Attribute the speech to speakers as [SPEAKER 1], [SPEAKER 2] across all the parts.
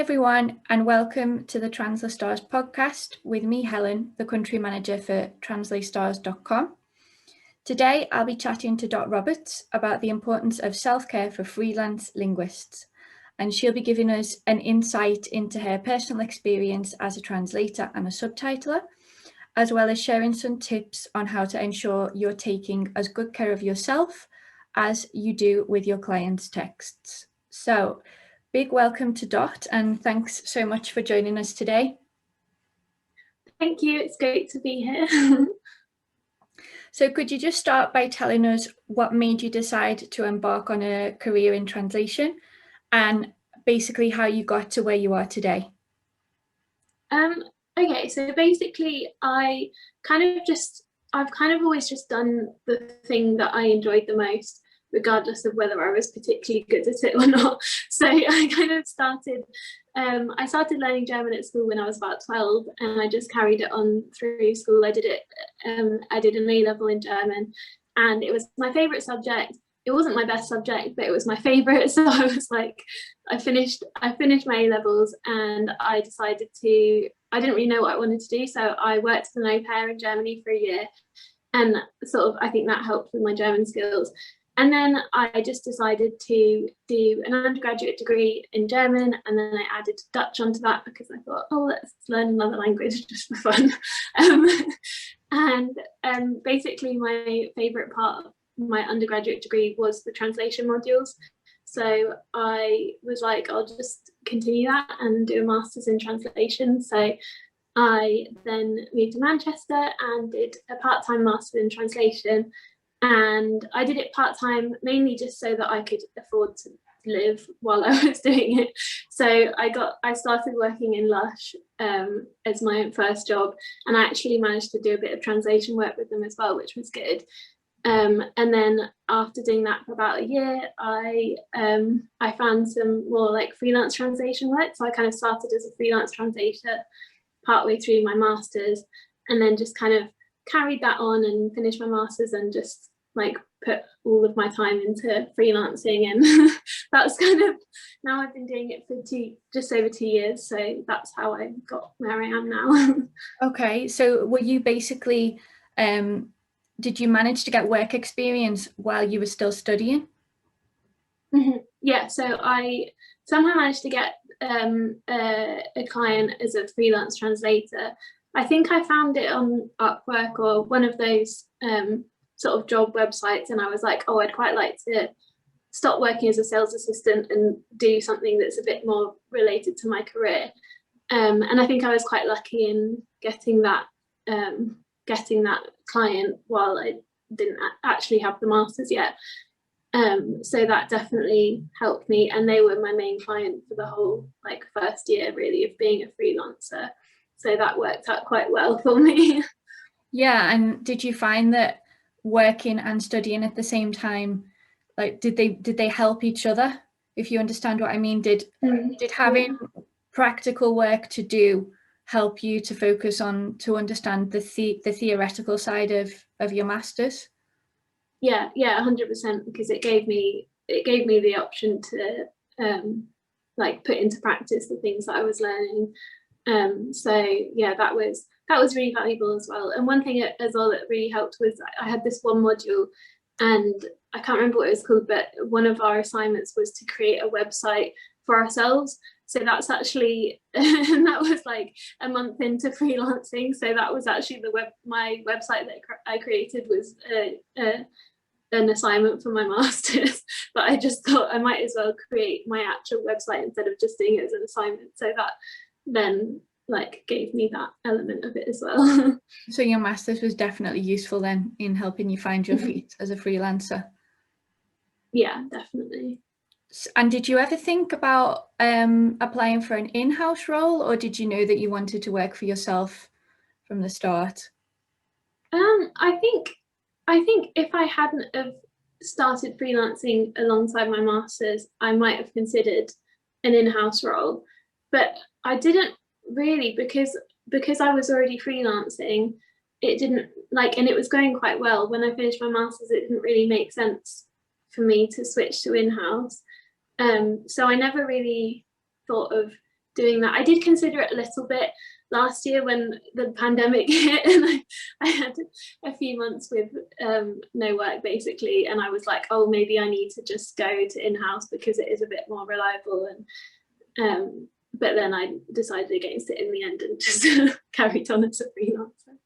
[SPEAKER 1] everyone, and welcome to the Translastars podcast with me, Helen, the country manager for translastars.com. Today, I'll be chatting to Dot Roberts about the importance of self-care for freelance linguists, and she'll be giving us an insight into her personal experience as a translator and a subtitler, as well as sharing some tips on how to ensure you're taking as good care of yourself as you do with your clients' texts. So, big welcome to Dot, and thanks so much for joining us today.
[SPEAKER 2] Thank you, it's great to be here.
[SPEAKER 1] So could you just start by telling us what made you decide to embark on a career in translation and basically how you got to where you are today?
[SPEAKER 2] Okay, so basically I've kind of always just done the thing that I enjoyed the most, regardless of whether I was particularly good at it or not. So I kind of started learning German at school when I was about 12, and I just carried it on through school. I did an A-level in German, and it was my favourite subject. It wasn't my best subject, but it was my favourite. So I was like, I finished my A-levels, and I didn't really know what I wanted to do. So I worked as an au pair in Germany for a year, and I think that helped with my German skills. And then I just decided to do an undergraduate degree in German, and then I added Dutch onto that because I thought, oh, let's learn another language just for fun. Basically my favourite part of my undergraduate degree was the translation modules. So I was like, I'll just continue that and do a master's in translation. So I then moved to Manchester and did a part-time master in translation. And I did it part-time mainly just so that I could afford to live while I was doing it. So I started working in Lush as my first job, and I actually managed to do a bit of translation work with them as well, which was good. And then after doing that for about a year, I found some more like freelance translation work. So I kind of started as a freelance translator partway through my master's, and then just kind of carried that on and finished my master's and just like put all of my time into freelancing. And that's kind of, now I've been doing it for just over 2 years. So that's how I got where I am now.
[SPEAKER 1] Okay, so were you basically, did you manage to get work experience while you were still studying?
[SPEAKER 2] Yeah, so I somehow managed to get a client as a freelance translator. I think I found it on Upwork or one of those sort of job websites, and I was like, oh, I'd quite like to stop working as a sales assistant and do something that's a bit more related to my career. And I think I was quite lucky in getting that client while I didn't actually have the masters yet. So that definitely helped me, and they were my main client for the whole like first year really of being a freelancer. So that worked out quite well for me.
[SPEAKER 1] Yeah, and did you find that working and studying at the same time, like did they help each other? If you understand what I mean, did having practical work to do help you to focus on to understand the theoretical side of your masters?
[SPEAKER 2] Yeah, 100%, because it gave me the option to like put into practice the things that I was learning. So yeah, that was really valuable as well. And one thing as well that really helped was I had this one module, and I can't remember what it was called, but one of our assignments was to create a website for ourselves. So that's actually, and that was like a month into freelancing. So that was actually my website that I created was an assignment for my master's. But I just thought I might as well create my actual website instead of just doing it as an assignment. So that then like gave me that element of it as well.
[SPEAKER 1] So your master's was definitely useful then in helping you find your feet as a freelancer.
[SPEAKER 2] Yeah, definitely.
[SPEAKER 1] And did you ever think about applying for an in-house role, or did you know that you wanted to work for yourself from the start?
[SPEAKER 2] I think if I hadn't have started freelancing alongside my master's, I might have considered an in-house role, but I didn't really, because I was already freelancing. It didn't and it was going quite well. When I finished my master's, it didn't really make sense for me to switch to in-house. So I never really thought of doing that. I did consider it a little bit last year when the pandemic hit, and I had a few months with no work basically, and I was like, oh, maybe I need to just go to in-house because it is a bit more reliable. And but then I decided against it in the end and just carried on as a freelancer.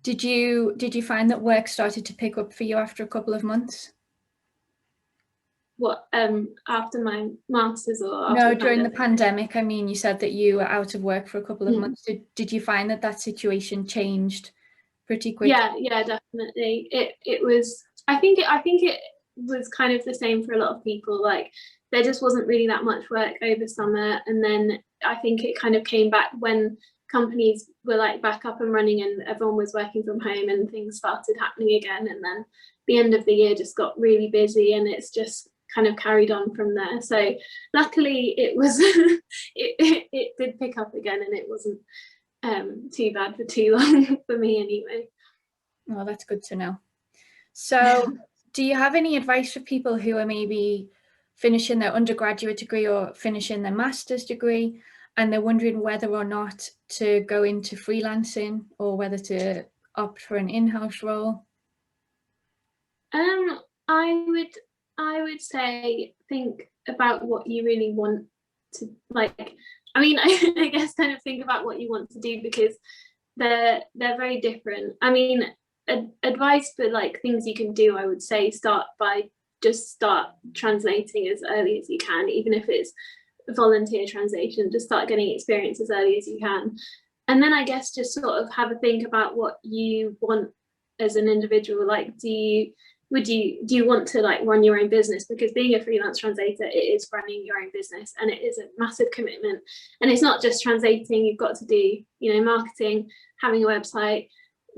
[SPEAKER 1] Did you find that work started to pick up for you after a couple of months?
[SPEAKER 2] What, after my masters or after
[SPEAKER 1] no, during the pandemic? I mean, you said that you were out of work for a couple of months. Did you find that situation changed pretty quickly?
[SPEAKER 2] Yeah, definitely. It was. I think it was kind of the same for a lot of people. Like, there just wasn't really that much work over summer, and then I think it kind of came back when companies were like back up and running and everyone was working from home and things started happening again. And then the end of the year just got really busy, and it's just kind of carried on from there. So luckily it was it did pick up again, and it wasn't too bad for too long for me anyway.
[SPEAKER 1] Well, that's good to know. So do you have any advice for people who are maybe finishing their undergraduate degree or finishing their master's degree, and they're wondering whether or not to go into freelancing or whether to opt for an in-house role?
[SPEAKER 2] I would say think about what you really want to, like, I mean, I guess kind of think about what you want to do, because they're very different. I mean, advice for like things you can do, I would say start translating as early as you can, even if it's volunteer translation. Just start getting experience as early as you can, and then I guess just sort of have a think about what you want as an individual. Like, do you want to like run your own business? Because being a freelance translator, it is running your own business, and it is a massive commitment. And it's not just translating. You've got to do, marketing, having a website,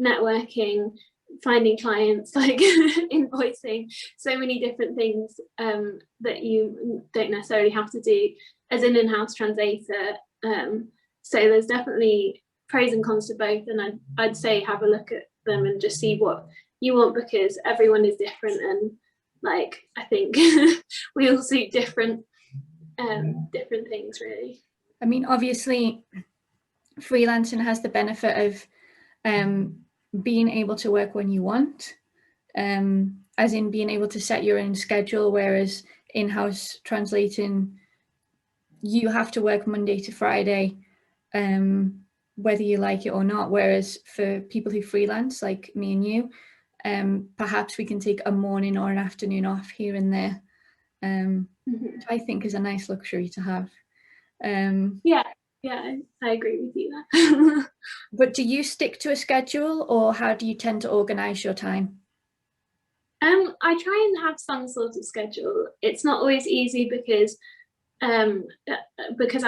[SPEAKER 2] networking, finding clients, like invoicing, so many different things that you don't necessarily have to do as an in-house translator. So there's definitely pros and cons to both, and I'd say have a look at them and just see what you want, because everyone is different, and like I think we all suit different things, really.
[SPEAKER 1] I mean, obviously freelancing has the benefit of being able to work when you want, as in being able to set your own schedule, whereas in-house translating, you have to work Monday to Friday, whether you like it or not. Whereas for people who freelance, like me and you, perhaps we can take a morning or an afternoon off here and there, which I think is a nice luxury to have.
[SPEAKER 2] Yeah, I agree with you there.
[SPEAKER 1] But do you stick to a schedule, or how do you tend to organise your time?
[SPEAKER 2] I try and have some sort of schedule. It's not always easy because I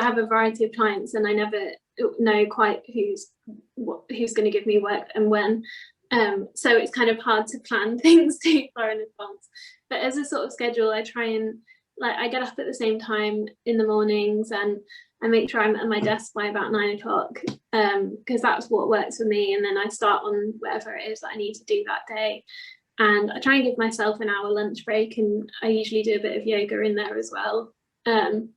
[SPEAKER 2] have a variety of clients, and I never know quite who's going to give me work and when. So it's kind of hard to plan things too far in advance. But as a sort of schedule, I try and I get up at the same time in the mornings, and I make sure I'm at my desk by about 9 o'clock, because that's what works for me. And then I start on whatever it is that I need to do that day. And I try and give myself an hour lunch break, and I usually do a bit of yoga in there as well. And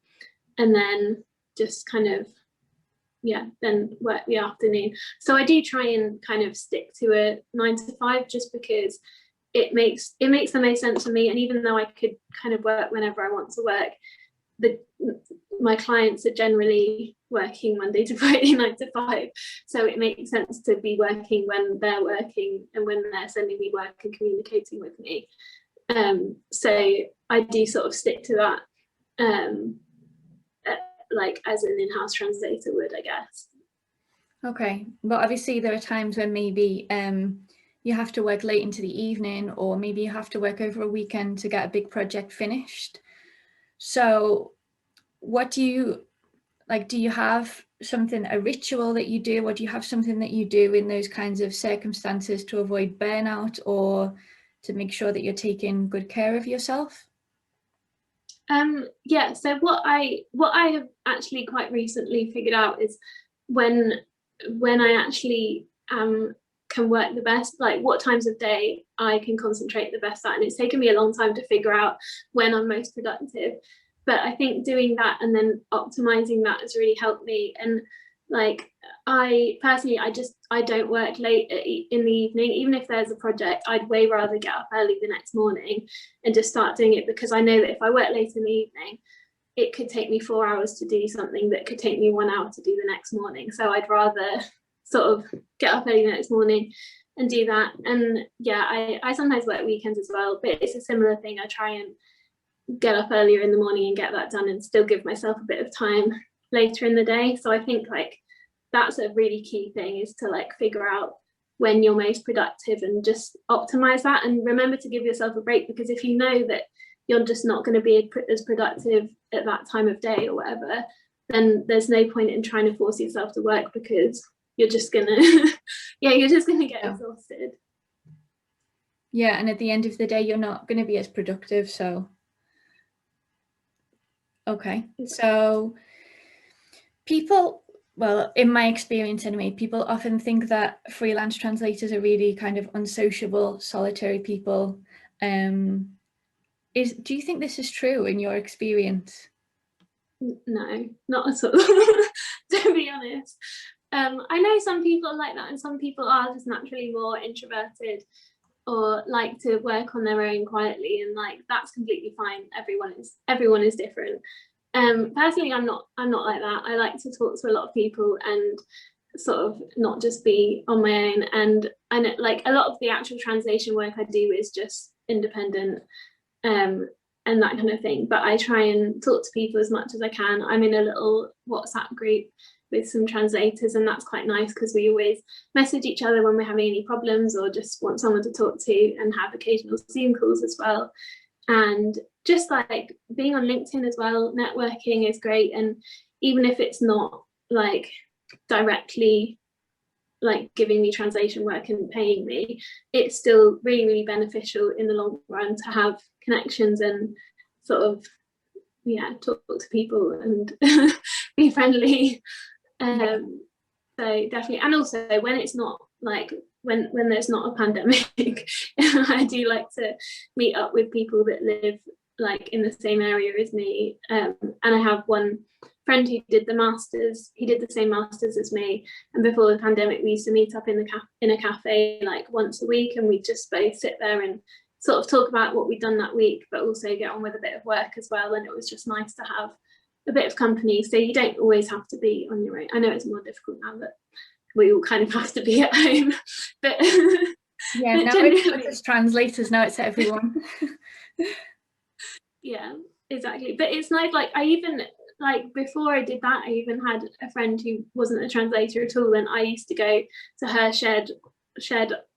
[SPEAKER 2] then just kind of, then work the afternoon. So I do try and kind of stick to a 9 to 5, just because it makes the most sense for me. And even though I could kind of work whenever I want to work, my clients are generally working Monday to Friday 9 to 5, so it makes sense to be working when they're working and when they're sending me work and communicating with me. So I do sort of stick to that, like as an in-house translator would, I guess.
[SPEAKER 1] Okay, but obviously there are times when maybe you have to work late into the evening, or maybe you have to work over a weekend to get a big project finished. So what do you like? Do you have a ritual that you do, or do you have something that you do in those kinds of circumstances to avoid burnout, or to make sure that you're taking good care of yourself?
[SPEAKER 2] Yeah, so what I have actually quite recently figured out is when I actually can work the best, like what times of day I can concentrate the best at. And it's taken me a long time to figure out when I'm most productive. But I think doing that and then optimizing that has really helped me. And like I personally, I don't work late in the evening. Even if there's a project, I'd way rather get up early the next morning and just start doing it, because I know that if I work late in the evening, it could take me 4 hours to do something that could take me 1 hour to do the next morning. So I'd rather sort of get up early the next morning and do that. And yeah, I sometimes work weekends as well, but it's a similar thing. I try and get up earlier in the morning and get that done and still give myself a bit of time later in the day. So I think like that's a really key thing, is to like figure out when you're most productive and just optimize that, and remember to give yourself a break, because if you know that you're just not going to be as productive at that time of day or whatever, then there's no point in trying to force yourself to work, because you're just gonna you're just gonna get exhausted.
[SPEAKER 1] Yeah, and at the end of the day you're not going to be as productive. So okay, so people, well, in my experience anyway, people often think that freelance translators are really kind of unsociable, solitary people. Do you think this is true in your experience?
[SPEAKER 2] No, not at all. To be honest, I know some people are like that, and some people are just naturally more introverted or like to work on their own quietly, and like that's completely fine. Everyone is different. Personally, I'm not like that. I like to talk to a lot of people and sort of not just be on my own. And I know like a lot of the actual translation work I do is just independent, and that kind of thing. But I try and talk to people as much as I can. I'm in a little WhatsApp group with some translators, and that's quite nice because we always message each other when we're having any problems or just want someone to talk to, and have occasional Zoom calls as well. And just like being on LinkedIn as well, networking is great. And even if it's not like directly like giving me translation work and paying me, it's still really, really beneficial in the long run to have connections and sort of talk to people and be friendly. So definitely. And also when it's not like when there's not a pandemic, I do like to meet up with people that live like in the same area as me. And I have one friend who did the masters. He did the same masters as me, and before the pandemic we used to meet up in a cafe like once a week, and we'd just both sit there and sort of talk about what we'd done that week, but also get on with a bit of work as well. And it was just nice to have a bit of company, so you don't always have to be on your own. I know it's more difficult now that we all kind of have to be at home, but
[SPEAKER 1] yeah, now it's not just translators, now it's everyone.
[SPEAKER 2] Yeah, exactly. But it's nice, like I even like before I did that, I even had a friend who wasn't a translator at all, and I used to go to her shared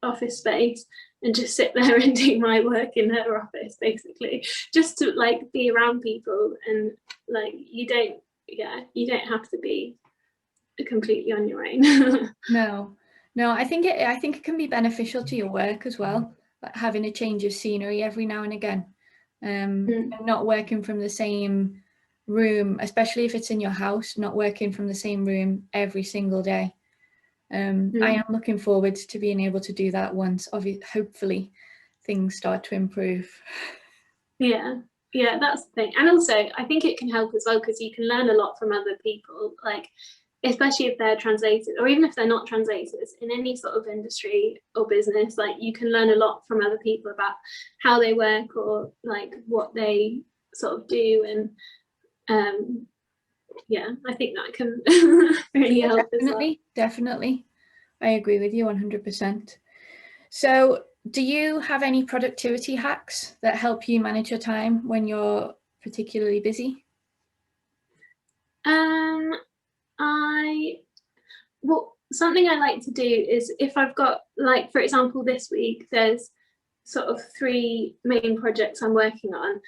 [SPEAKER 2] office space and just sit there and do my work in her office, basically, just to like be around people. And like you don't have to be completely on your own.
[SPEAKER 1] No, I think it can be beneficial to your work as well, like having a change of scenery every now and again, and not working from the same room, especially if it's in your house, not working from the same room every single day. I am looking forward to being able to do that once, hopefully things start to improve.
[SPEAKER 2] Yeah, that's the thing. And also I think it can help as well, because you can learn a lot from other people, like especially if they're translators, or even if they're not translators, in any sort of industry or business, like you can learn a lot from other people about how they work or like what they sort of do. And I think that can really help
[SPEAKER 1] Definitely. I agree with you 100%. So do you have any productivity hacks that help you manage your time when you're particularly busy?
[SPEAKER 2] Something I like to do is, if I've got, like, for example, this week there's sort of 3 main projects I'm working on,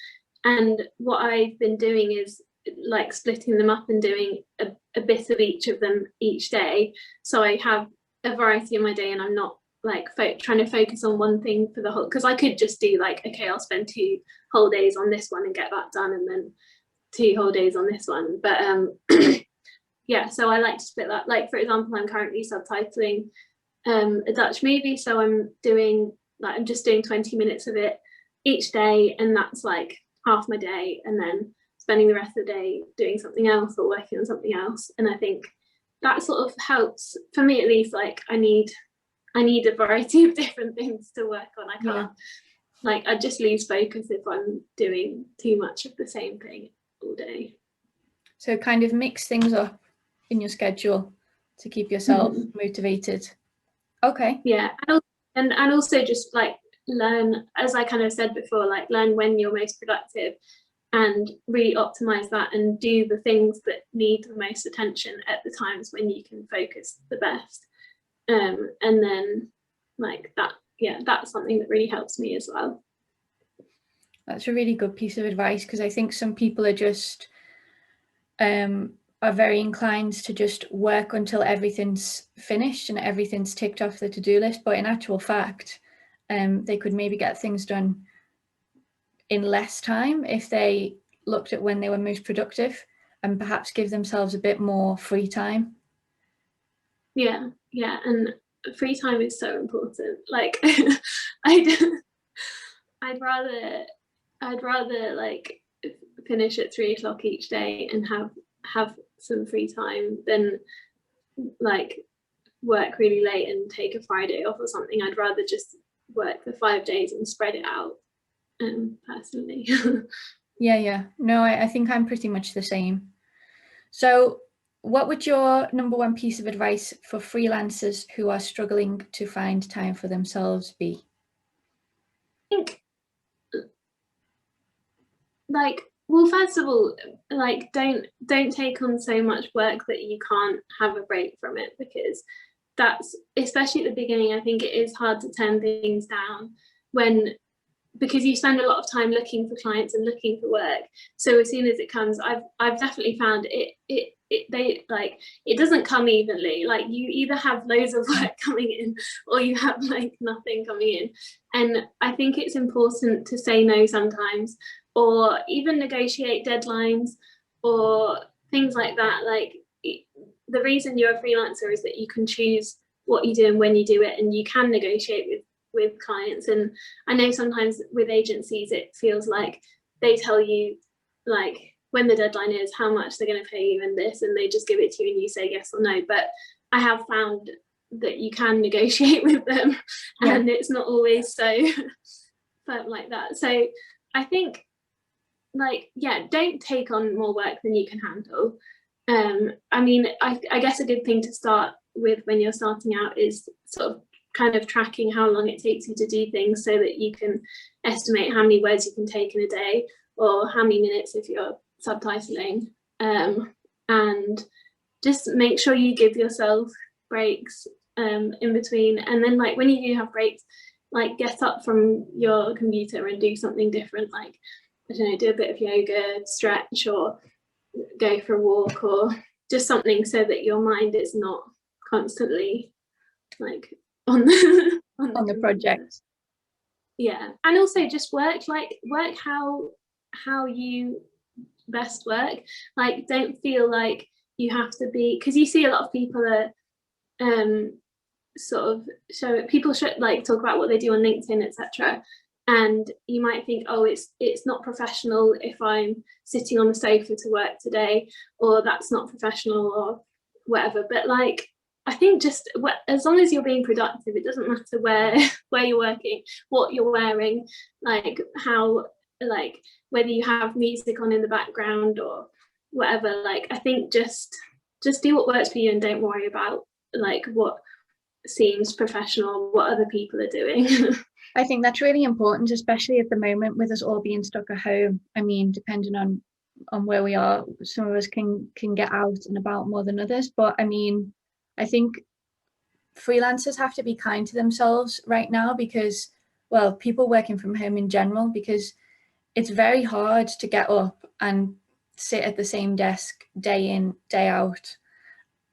[SPEAKER 2] and what I've been doing is like splitting them up and doing a bit of each of them each day, so I have a variety in my day, and I'm not like trying to focus on one thing for the whole, because I could just do like, okay, I'll spend 2 whole days on this one and get that done, and then 2 whole days on this one. But so I like to split that. Like, for example, I'm currently subtitling a Dutch movie, so I'm just doing 20 minutes of it each day, and that's like half my day. And then spending the rest of the day doing something else or working on something else. And I think that sort of helps, for me at least. Like I need a variety of different things to work on. I can't, like, I just lose focus if I'm doing too much of the same thing all day.
[SPEAKER 1] So kind of mix things up in your schedule to keep yourself motivated. Okay.
[SPEAKER 2] Yeah, and also just like learn, as I kind of said before, like learn when you're most productive and really optimize that and do the things that need the most attention at the times when you can focus the best. And then like that, yeah, that's something that really helps me as well.
[SPEAKER 1] That's a really good piece of advice, because I think some people are just are very inclined to just work until everything's finished and everything's ticked off the to-do list, but in actual fact they could maybe get things done in less time if they looked at when they were most productive and perhaps give themselves a bit more free time.
[SPEAKER 2] Yeah, and free time is so important. Like I'd rather like finish at 3 o'clock each day and have some free time than like work really late and take a Friday off or something. I'd rather just work for 5 days and spread it out, personally.
[SPEAKER 1] Yeah. No, I think I'm pretty much the same. So what would your number one piece of advice for freelancers who are struggling to find time for themselves be?
[SPEAKER 2] I think, like, well, first of all, like don't take on so much work that you can't have a break from it, because that's, especially at the beginning, I think it is hard to turn things down because you spend a lot of time looking for clients and looking for work. So as soon as it comes, I've definitely found it doesn't come evenly. Like you either have loads of work coming in or you have like nothing coming in. And I think it's important to say no sometimes, or even negotiate deadlines or things like that. Like the reason you're a freelancer is that you can choose what you do and when you do it, and you can negotiate with clients. And I know sometimes with agencies it feels like they tell you like when the deadline is, how much they're going to pay you and this, and they just give it to you and you say yes or no. But I have found that you can negotiate with them, and it's not always so firm like that. So I think, like, yeah, don't take on more work than you can handle. I mean, I guess a good thing to start with when you're starting out is sort of kind of tracking how long it takes you to do things, so that you can estimate how many words you can take in a day, or how many minutes if you're subtitling, and just make sure you give yourself breaks in between. And then like when you do have breaks, like get up from your computer and do something different, like, I don't know, do a bit of yoga, stretch, or go for a walk, or just something so that your mind is not constantly like on the
[SPEAKER 1] project.
[SPEAKER 2] Yeah, and also just work how you best work. Like don't feel like you have to be, because you see a lot of people are sort of people should like talk about what they do on LinkedIn, etc. And you might think, oh, it's not professional if I'm sitting on the sofa to work today, or that's not professional, or whatever. But like, I think just as long as you're being productive, it doesn't matter where you're working, what you're wearing, like how, like whether you have music on in the background or whatever. Like I think just do what works for you, and don't worry about like what seems professional, what other people are doing.
[SPEAKER 1] I think that's really important, especially at the moment with us all being stuck at home. I mean, depending on where we are, some of us can get out and about more than others. But I mean, I think freelancers have to be kind to themselves right now, because, well, people working from home in general, because it's very hard to get up and sit at the same desk day in, day out.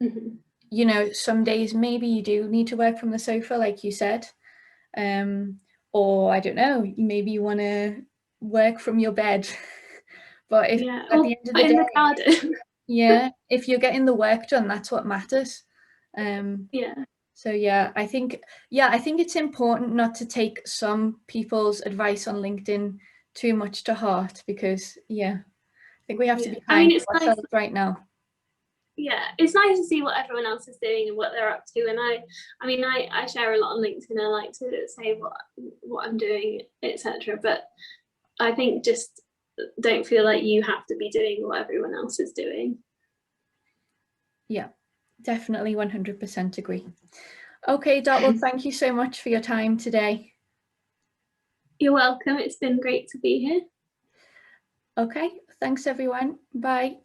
[SPEAKER 2] Mm-hmm.
[SPEAKER 1] You know, some days maybe you do need to work from the sofa, like you said. Or I don't know, maybe you want to work from your bed. But if at the end of the day,
[SPEAKER 2] garden.
[SPEAKER 1] Yeah, if you're getting the work done, that's what matters.
[SPEAKER 2] Yeah.
[SPEAKER 1] So yeah, I think it's important not to take some people's advice on LinkedIn too much to heart, because think we have to be
[SPEAKER 2] I mean,
[SPEAKER 1] kind
[SPEAKER 2] it's
[SPEAKER 1] to
[SPEAKER 2] nice.
[SPEAKER 1] ourselves right now.
[SPEAKER 2] Yeah, it's nice to see what everyone else is doing and what they're up to. And I share a lot on LinkedIn. I like to say what I'm doing, etc. But I think just don't feel like you have to be doing what everyone else is doing.
[SPEAKER 1] Yeah, definitely 100% agree. Okay, Dot, well, thank you so much for your time today.
[SPEAKER 2] You're welcome. It's been great to be here.
[SPEAKER 1] Okay, thanks everyone. Bye.